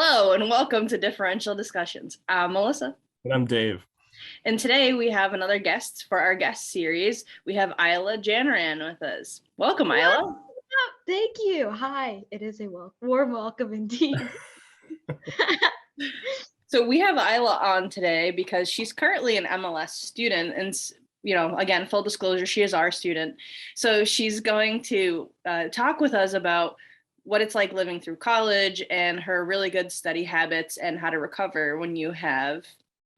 Hello and welcome to Differential Discussions. I'm Melissa. And I'm Dave. And today we have another guest for our guest series. We have Ayla Canaran with us. Welcome, Ayla. Thank you. Hi. It is a warm welcome indeed. So we have Ayla on today because she's currently an MLS student. And, again, full disclosure, she is our student. So she's going to talk with us about what it's like living through college and her really good study habits and how to recover when you have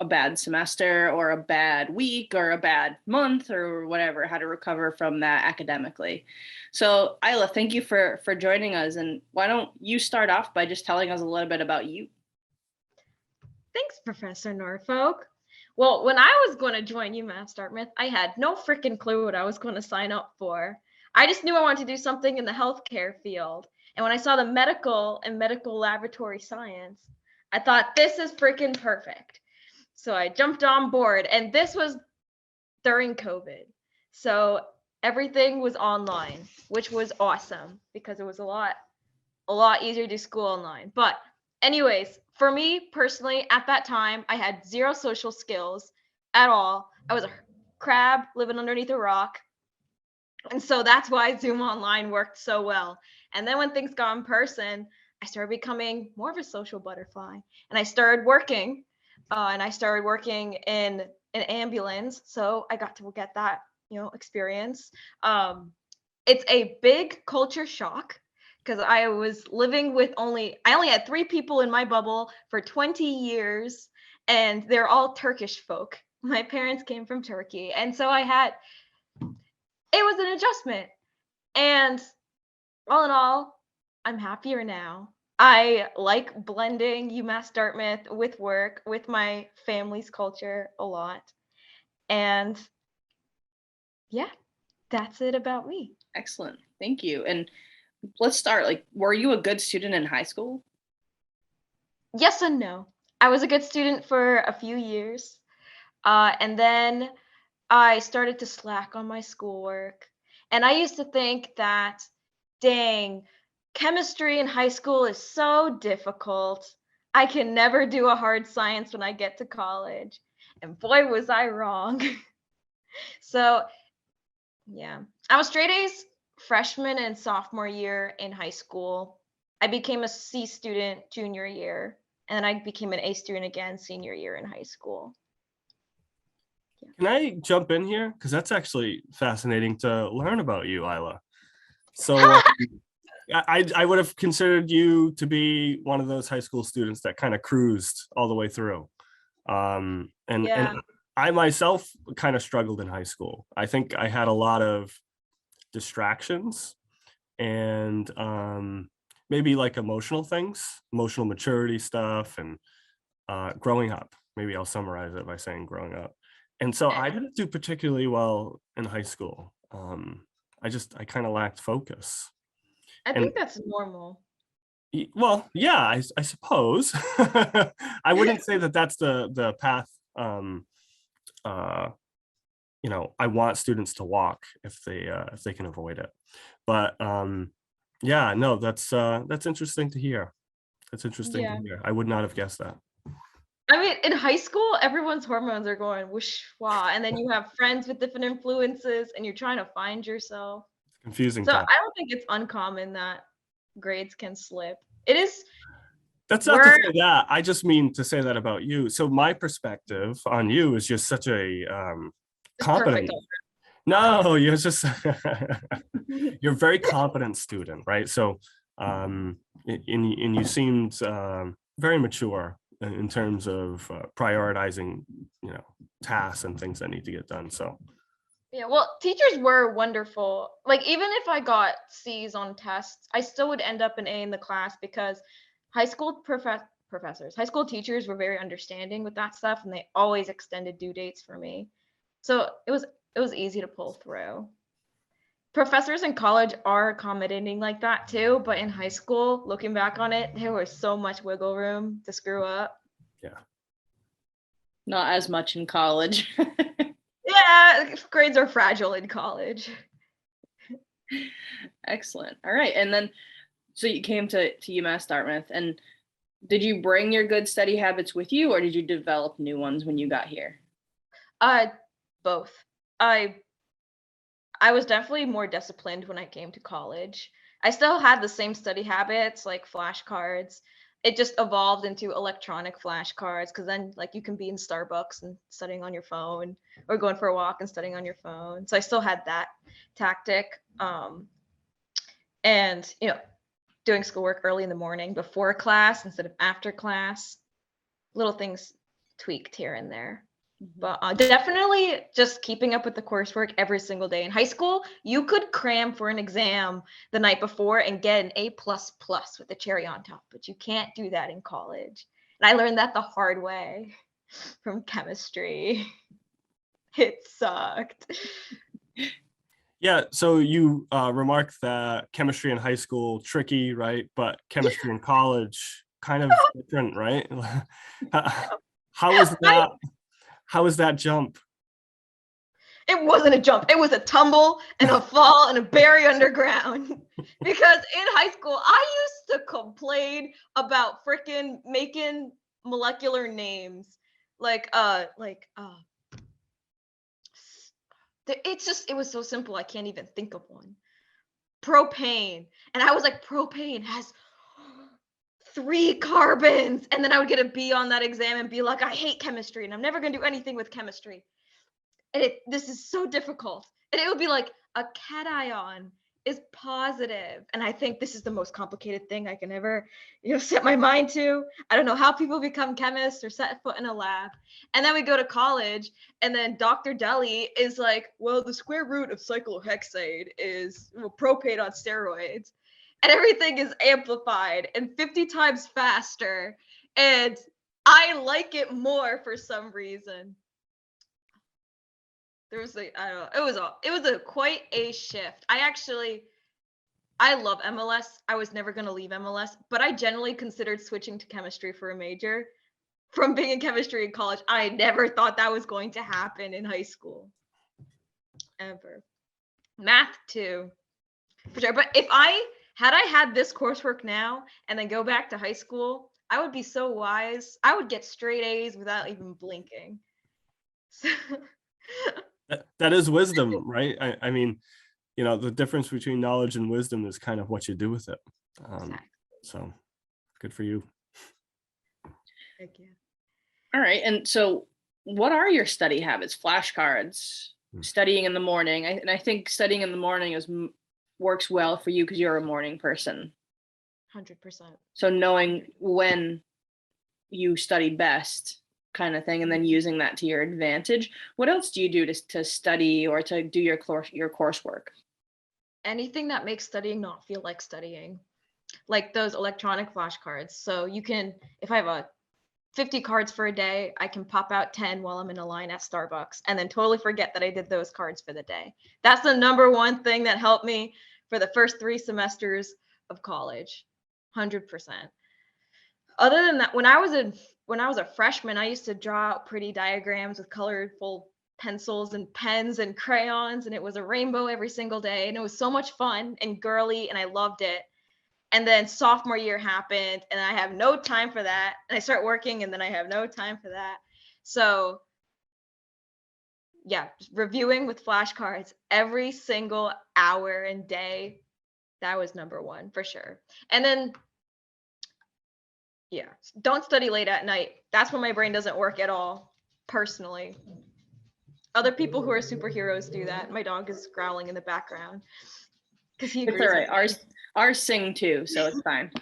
a bad semester or a bad week or a bad month or whatever, how to recover from that academically. So Ayla, thank you for joining us. And why don't you start off by just telling us a little bit about you? Thanks, Professor Norfolk. Well, when I was going to join UMass Dartmouth, I had no freaking clue what I was going to sign up for. I just knew I wanted to do something in the healthcare field. And when I saw the medical and medical laboratory science, I thought, this is freaking perfect. So I jumped on board, and this was during COVID. So everything was online, which was awesome because it was a lot easier to do school online. But anyways, for me personally, at that time, I had zero social skills at all. I was a crab living underneath a rock. And so that's why Zoom online worked so well. And then when things got in person, I started becoming more of a social butterfly. And I started working, in an ambulance. So I got to get that, experience. It's a big culture shock because I was living with I only had 3 people in my bubble for 20 years, and they're all Turkish folk. My parents came from Turkey. And so it was an adjustment. And all in all, I'm happier now. I like blending UMass Dartmouth with work, with my family's culture a lot. And yeah, that's it about me. Excellent. Thank you. And let's start. Were you a good student in high school? Yes and no. I was a good student for a few years. And then I started to slack on my schoolwork. And I used to think that, dang, chemistry in high school is so difficult. I can never do a hard science when I get to college. And boy, was I wrong. So, yeah. I was straight A's freshman and sophomore year in high school. I became a C student junior year. And then I became an A student again senior year in high school. Can I jump in here? Because that's actually fascinating to learn about you, Ayla. So I would have considered you to be one of those high school students that kind of cruised all the way through. And I myself kind of struggled in high school. I think I had a lot of distractions and maybe like emotional things, emotional maturity stuff, and growing up. Maybe I'll summarize it by saying growing up. And so I didn't do particularly well in high school. I kind of lacked focus. I think that's normal. Well, yeah, I suppose. I wouldn't say that that's the path. I want students to walk if they can avoid it. But yeah, no, that's interesting to hear. That's interesting to hear. I would not have guessed that. I mean, in high school, everyone's hormones are going whoosh, wah, and then you have friends with different influences, and you're trying to find yourself. It's confusing. So I don't think it's uncommon that grades can slip. It is. That's not to say that. I just mean to say that about you. So my perspective on you is just such a competent. No, you're just you're a very competent student, right? So, and you seemed very mature in terms of prioritizing, tasks and things that need to get done. So yeah, well, teachers were wonderful. Like, even if I got C's on tests, I still would end up an A in the class because high school high school teachers were very understanding with that stuff, and they always extended due dates for me. So it was easy to pull through. Professors in college are accommodating like that too, but in high school, looking back on it, there was so much wiggle room to screw up. Yeah. Not as much in college. Yeah, grades are fragile in college. Excellent. All right. And then, so you came to UMass Dartmouth, and Did you bring your good study habits with you, or did you develop new ones when you got here? Both. I was definitely more disciplined when I came to college. I still had the same study habits like flashcards. It just evolved into electronic flashcards because then like you can be in Starbucks and studying on your phone or going for a walk and studying on your phone. So I still had that tactic. And doing schoolwork early in the morning before class instead of after class. Little things tweaked here and there. But definitely just keeping up with the coursework every single day. In high school, you could cram for an exam the night before and get an A++ with a cherry on top, but you can't do that in college. And I learned that the hard way from chemistry. It sucked. Yeah, so you remarked that chemistry in high school tricky, right? But chemistry in college kind of different, right? How was that? How was that jump? It wasn't a jump. It was a tumble and a fall and a bury underground. Because in high school, I used to complain about freaking making molecular names. It was so simple. I can't even think of one. Propane. And I was like, propane has 3 carbons. And then I would get a B on that exam and be like, I hate chemistry and I'm never going to do anything with chemistry. And this is so difficult. And it would be like a cation is positive. And I think this is the most complicated thing I can ever, set my mind to. I don't know how people become chemists or set foot in a lab. And then we go to college and then Dr. Deli is like, well, the square root of cyclohexane is propane on steroids. And everything is amplified and 50 times faster. And I like it more for some reason. There was I don't know, it was a quite a shift. I love MLS. I was never going to leave MLS, but I generally considered switching to chemistry for a major. From being in chemistry in college, I never thought that was going to happen in high school. Ever. Math too. For sure. But if I had this coursework now and then go back to high school, I would be so wise. I would get straight A's without even blinking. That is wisdom, right? I mean, the difference between knowledge and wisdom is kind of what you do with it. Exactly. So good for you. Heck yeah. All right. And so what are your study habits? Flashcards, studying in the morning. And I think studying in the morning works well for you because you're a morning person. 100%. So knowing when you study best kind of thing, and then using that to your advantage. What else do you do to study or to do your coursework? Anything that makes studying not feel like studying, like those electronic flashcards. So you can, if I have 50 cards for a day, I can pop out 10 while I'm in a line at Starbucks and then totally forget that I did those cards for the day. That's the number one thing that helped me for the first 3 semesters of college. 100%. Other than that, when I was a freshman, I used to draw out pretty diagrams with colorful pencils and pens and crayons, and it was a rainbow every single day, and it was so much fun and girly, and I loved it. And then sophomore year happened, and I have no time for that, and I start working, and then I have no time for that. So yeah, reviewing with flashcards every single hour and day, that was number one for sure. And then yeah, don't study late at night. That's when my brain doesn't work at all, personally. Other people who are superheroes do that. My dog is growling in the background because he agrees. It's all right. Ours sing too, so it's fine.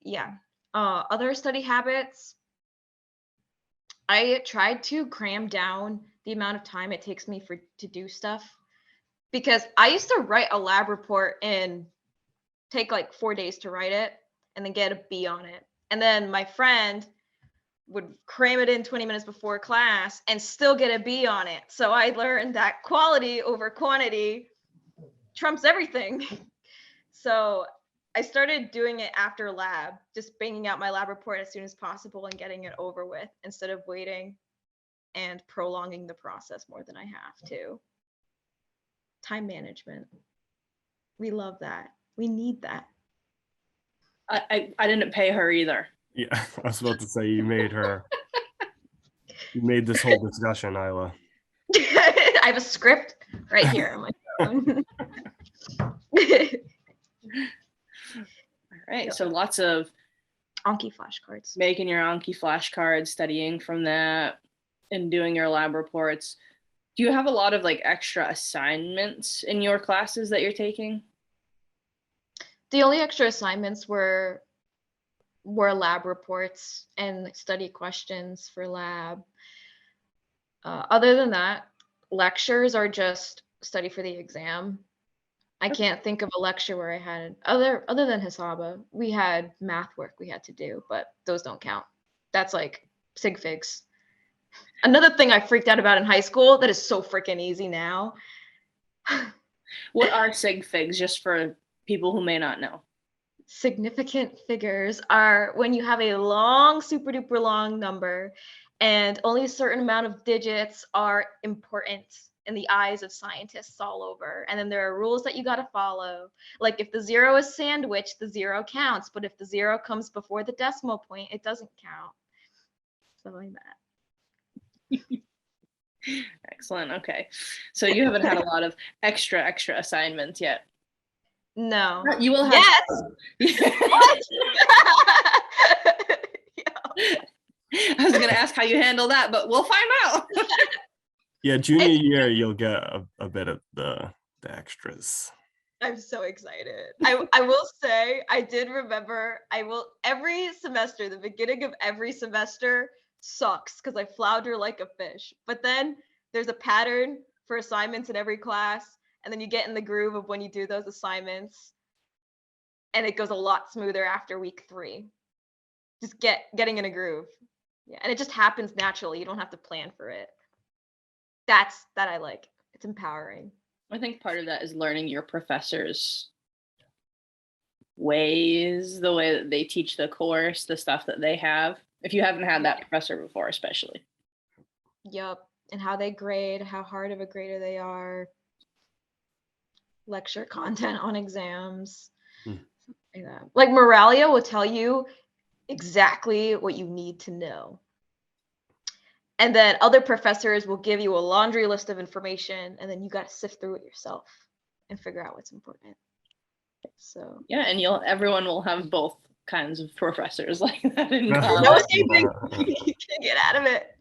Yeah. Other study habits. I tried to cram down the amount of time it takes me to do stuff, because I used to write a lab report and take like 4 days to write it and then get a B on it. And then my friend would cram it in 20 minutes before class and still get a B on it. So I learned that quality over quantity trumps everything. So I started doing it after lab, just banging out my lab report as soon as possible and getting it over with instead of waiting and prolonging the process more than I have to. Time management. We love that. We need that. I didn't pay her either. Yeah, I was about to say you made this whole discussion, Ayla. I have a script right here on my phone. All right. So lots of Anki flashcards. making your Anki flashcards, studying from that, and doing your lab reports. Do you have a lot of like extra assignments in your classes that you're taking? The only extra assignments were lab reports and study questions for lab. Other than that, lectures are just study for the exam. I can't think of a lecture where I had other than Hisaba. We had math work we had to do, but those don't count. That's like sig figs. Another thing I freaked out about in high school that is so freaking easy now. What are sig figs, just for people who may not know? Significant figures are when you have a long, super duper long number and only a certain amount of digits are important in the eyes of scientists all over. And then there are rules that you got to follow. Like if the 0 is sandwiched, the 0 counts. But if the 0 comes before the decimal point, it doesn't count. Something like that. Excellent. Okay. So you haven't had a lot of extra assignments yet. No. You will have. Yes. What? I was going to ask how you handle that, but we'll find out. Yeah, junior year, you'll get a bit of the extras. I'm so excited. I will say, I did remember, every semester, the beginning of every semester sucks because I flounder like a fish. But then there's a pattern for assignments in every class. And then you get in the groove of when you do those assignments. And it goes a lot smoother after week 3. Just getting in a groove. Yeah, and it just happens naturally. You don't have to plan for it. That I like. It's empowering. I think part of that is learning your professors' ways, the way that they teach the course, the stuff that they have. If you haven't had that professor before, especially. Yup. And how they grade, how hard of a grader they are. Lecture content on exams. Like that. Like Moralia will tell you exactly what you need to know. And then other professors will give you a laundry list of information, and then you got to sift through it yourself and figure out what's important. So yeah, and everyone will have both kinds of professors like that in no college. escaping. You can't get out of it.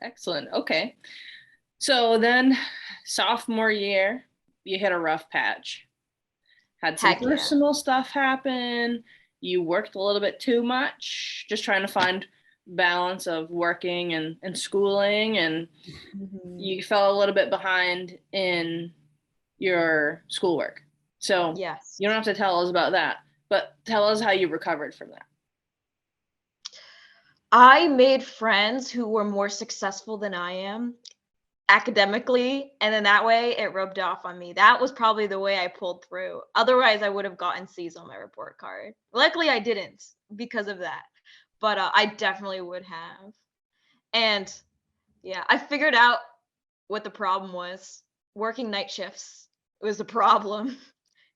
Excellent. Okay. So then sophomore year, you hit a rough patch. Had some personal stuff happen. You worked a little bit too much, just trying to find balance of working and schooling, and you fell a little bit behind in your schoolwork. So yes, you don't have to tell us about that, but tell us how you recovered from that. I made friends who were more successful than I am academically, and then that way it rubbed off on me. That was probably the way I pulled through. Otherwise, I would have gotten C's on my report card. Luckily, I didn't because of that, but I definitely would have. And yeah, I figured out what the problem was. Working night shifts was a problem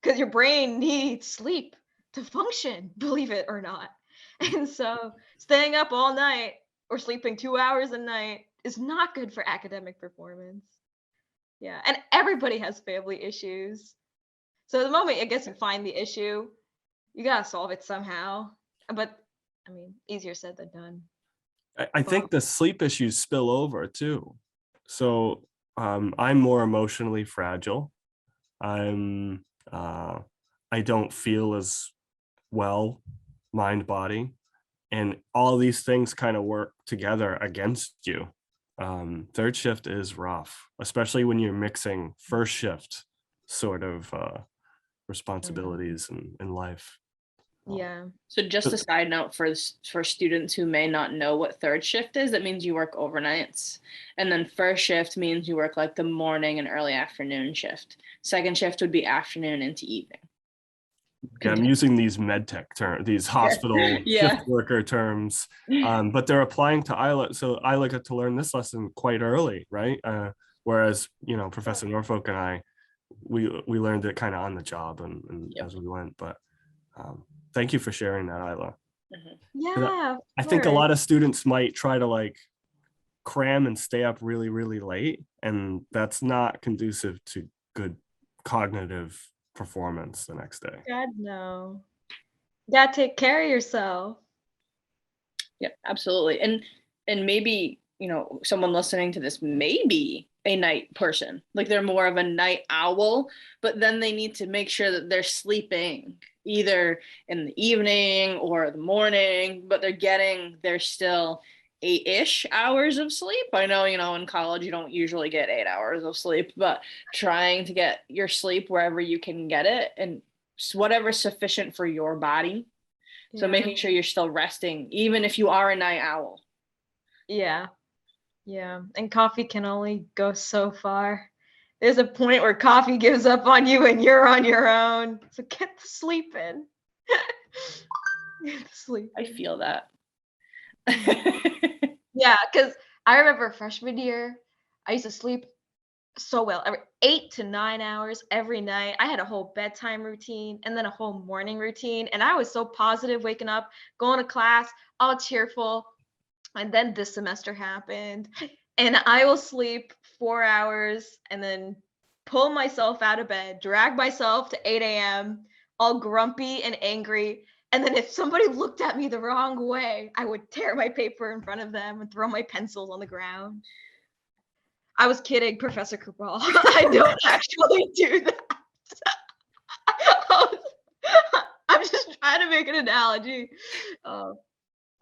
because your brain needs sleep to function, believe it or not. And so staying up all night or sleeping 2 hours a night is not good for academic performance. Yeah, and everybody has family issues. So the moment I guess you find the issue, you gotta solve it somehow. But I mean, easier said than done. I think the sleep issues spill over too. So I'm more emotionally fragile. I don't feel as well, mind, body, and all these things kind of work together against you. Third shift is rough, especially when you're mixing first shift sort of responsibilities in life. Yeah. So just a side note for students who may not know what third shift is, that means you work overnights. And then first shift means you work like the morning and early afternoon shift. Second shift would be afternoon into evening. Yeah, I'm using these medtech terms, these hospital shift worker terms, but they're applying to Ayla. So Ayla got to learn this lesson quite early, right? Whereas, Professor Norfolk and I, we learned it kind of on the job and Yep. as we went. But thank you for sharing that, Ayla. Yeah, I think a course. lot of students might try to like cram and stay up really, really late, and that's not conducive to good cognitive performance the next day. God, no. You gotta take care of yourself. Yeah, absolutely. And maybe, someone listening to this may be a night person. Like they're more of a night owl, but then they need to make sure that they're sleeping either in the evening or the morning, but they're still 8-ish hours of sleep. I know, in college you don't usually get 8 hours of sleep, but trying to get your sleep wherever you can get it and whatever's sufficient for your body. So Yeah. making sure you're still resting, even if you are a night owl. Yeah. Yeah. And coffee can only go so far. There's a point where coffee gives up on you and you're on your own. So get the sleep in. Get the sleep. I feel that. Yeah, because I remember freshman year, I used to sleep so well, 8 to 9 hours every night. I had a whole bedtime routine and then a whole morning routine. And I was so positive waking up, going to class, all cheerful. And then this semester happened. And I will sleep 4 hours and then pull myself out of bed, drag myself to 8 a.m., all grumpy and angry. And then if somebody looked at me the wrong way, I would tear my paper in front of them and throw my pencils on the ground. I was kidding, Professor Cabral. I don't actually do that. I'm just trying to make an analogy.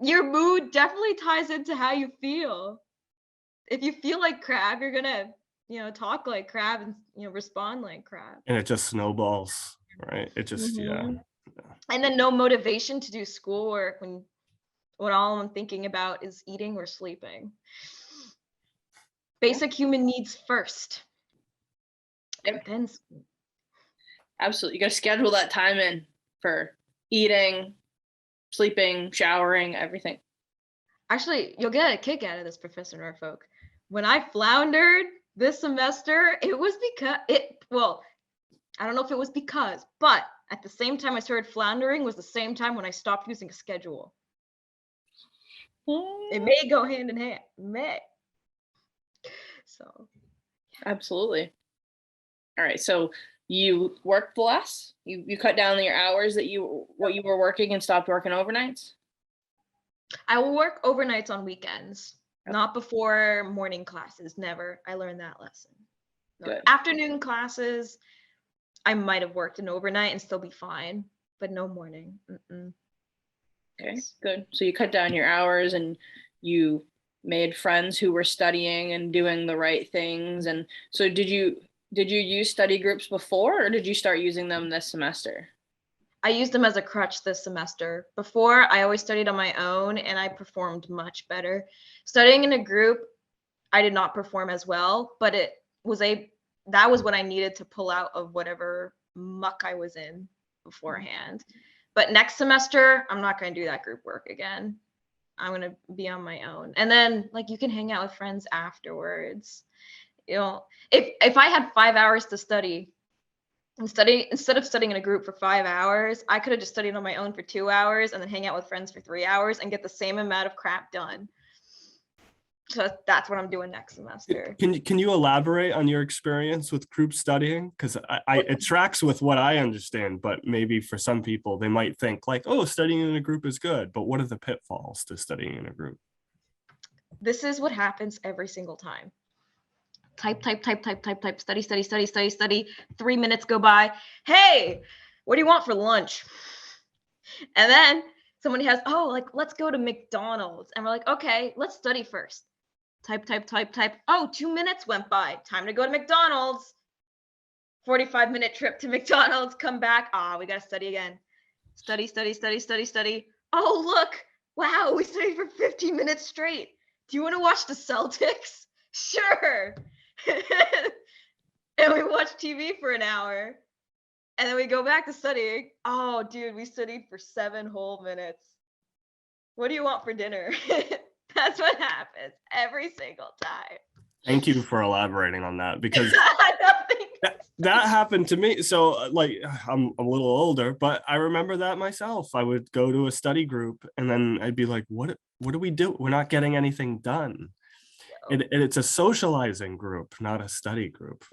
Your mood definitely ties into how you feel. If you feel like crap, you're gonna, talk like crap and respond like crap. And it just snowballs, right? It just Mhm. And then no motivation to do schoolwork when all I'm thinking about is eating or sleeping. Basic human needs first. Yep. Then school. Absolutely. You got to schedule that time in for eating, sleeping, showering, everything. Actually, you'll get a kick out of this, Professor Norfolk. When I floundered this semester, it was I don't know if it was because, but at the same time I started floundering was the same time when I stopped using a schedule. It may go hand in hand. May. So. Absolutely. All right. So you worked less? You cut down your hours what you were working and stopped working overnights? I will work overnights on weekends, not before morning classes. Never. I learned that lesson. Good. Afternoon classes, I might have worked an overnight and still be fine, but no morning. Okay, good. So you cut down your hours and you made friends who were studying and doing the right things. And so did you use study groups before, or did you start using them this semester? I used them as a crutch this semester. Before, I always studied on my own and I performed much better. Studying in a group, I did not perform as well, but that was what I needed to pull out of whatever muck I was in beforehand. But next semester, I'm not going to do that group work again. I'm going to be on my own. And then you can hang out with friends afterwards. If I had 5 hours to study, instead of studying in a group for 5 hours, I could have just studied on my own for 2 hours and then hang out with friends for 3 hours and get the same amount of crap done. So that's what I'm doing next semester. Can you elaborate on your experience with group studying? Because it tracks with what I understand, but maybe for some people they might think oh, studying in a group is good, but what are the pitfalls to studying in a group? This is what happens every single time. Type, study. 3 minutes go by. Hey, what do you want for lunch? And then somebody has, let's go to McDonald's. And we're like, okay, let's study first. Type. Oh, 2 minutes went by. Time to go to McDonald's. 45-minute trip to McDonald's. Come back. We got to study again. Study. Oh, look. Wow, we studied for 15 minutes straight. Do you want to watch the Celtics? Sure. And we watch TV for an hour. And then we go back to studying. Oh, dude, we studied for 7 whole minutes. What do you want for dinner? That's what happens every single time. Thank you for elaborating on that, because That happened to me. So like I'm a little older, but I remember that myself. I would go to a study group and then I'd be like, what do we do? We're not getting anything done. It's a socializing group, not a study group.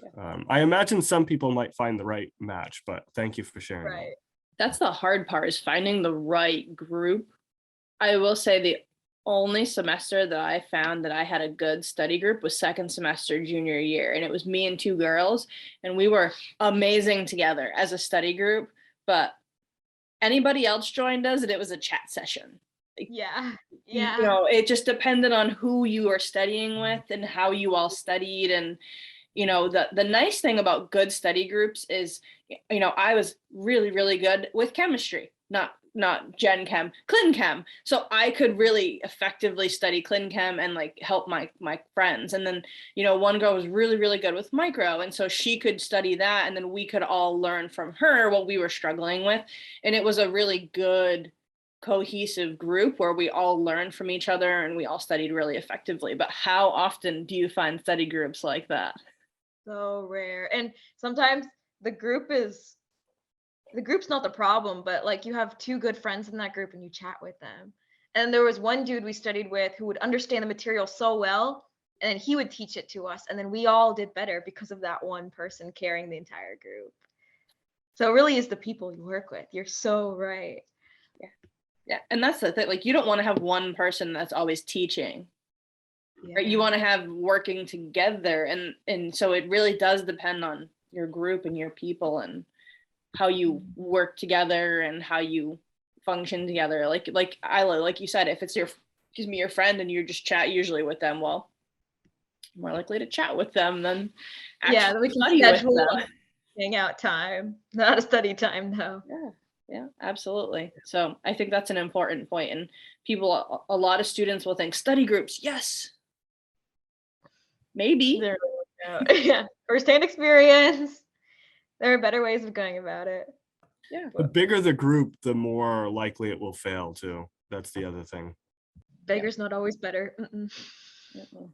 I imagine some people might find the right match, but thank you for sharing. Right. That's the hard part, is finding the right group. I will say the only semester that I found that I had a good study group was second semester junior year, and it was me and 2 girls, and we were amazing together as a study group. But anybody else joined us and it was a chat session. Yeah. You know, it just depended on who you are studying with and how you all studied. And you know, the nice thing about good study groups is, you know, I was really, really good with chemistry, not gen chem, clin chem. So I could really effectively study clin chem and like help my friends. And then, you know, one girl was really, really good with micro. And so she could study that. And then we could all learn from her what we were struggling with. And it was a really good cohesive group where we all learned from each other and we all studied really effectively. But how often do you find study groups like that? So rare. And sometimes the group's not the problem, but like you have 2 good friends in that group and you chat with them. And there was one dude we studied with who would understand the material so well, and then he would teach it to us, and then we all did better because of that one person carrying the entire group. So it really is the people you work with. You're so right. Yeah. And that's the thing, like you don't want to have one person that's always teaching. Right? You want to have working together, and so it really does depend on your group and your people and how you work together and how you function together. Like Ayla, like you said, if it's your friend and you just chat usually with them, well, more likely to chat with them than actually we can study schedule with them. Hangout time, not a study time though. Yeah, absolutely. So I think that's an important point. And people, a lot of students will think study groups, yes, maybe. Yeah, first-hand experience. There are better ways of going about it. Yeah. The bigger the group, the more likely it will fail too. That's the other thing. Bigger's not always better. Nope.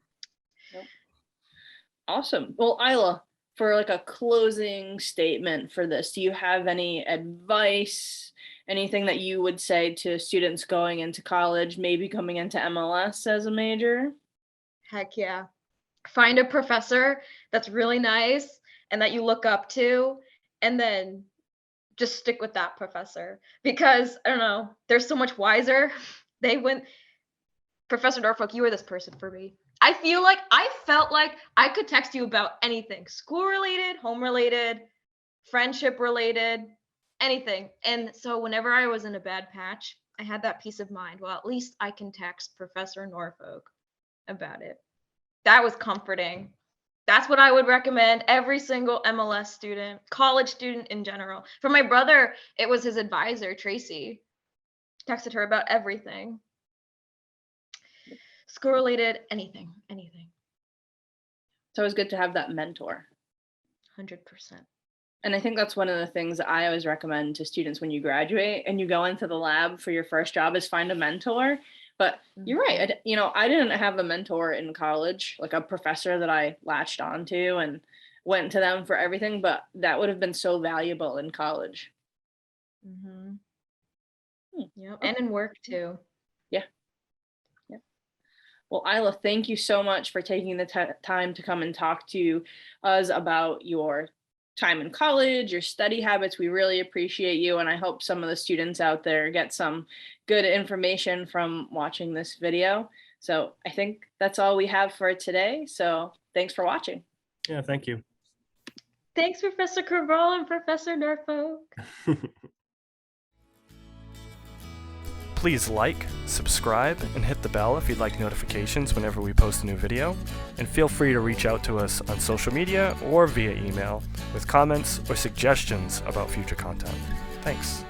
Awesome. Well, Ayla, for like a closing statement for this, do you have any advice, anything that you would say to students going into college, maybe coming into MLS as a major? Heck yeah. Find a professor that's really nice and that you look up to, and then just stick with that professor, because I don't know, they're so much wiser. Professor Norfolk, you were this person for me. I felt like I could text you about anything, school related, home related, friendship related, anything. And so whenever I was in a bad patch, I had that peace of mind. Well, at least I can text Professor Norfolk about it. That was comforting. That's what I would recommend every single MLS student, college student in general. For my brother, it was his advisor, Tracy. Texted her about everything. School related, anything. So it's good to have that mentor. 100%. And I think that's one of the things that I always recommend to students when you graduate and you go into the lab for your first job is find a mentor. But you're right. I didn't have a mentor in college, like a professor that I latched onto and went to them for everything. But that would have been so valuable in college. Yeah, and in work too. Yeah. Well, Ayla, thank you so much for taking the time to come and talk to us about your time in college, your study habits. We really appreciate you. And I hope some of the students out there get some good information from watching this video. So I think that's all we have for today. So thanks for watching. Yeah, thank you. Thanks, Professor Cabral and Professor Norfolk. Please like, subscribe, and hit the bell if you'd like notifications whenever we post a new video. And feel free to reach out to us on social media or via email with comments or suggestions about future content. Thanks.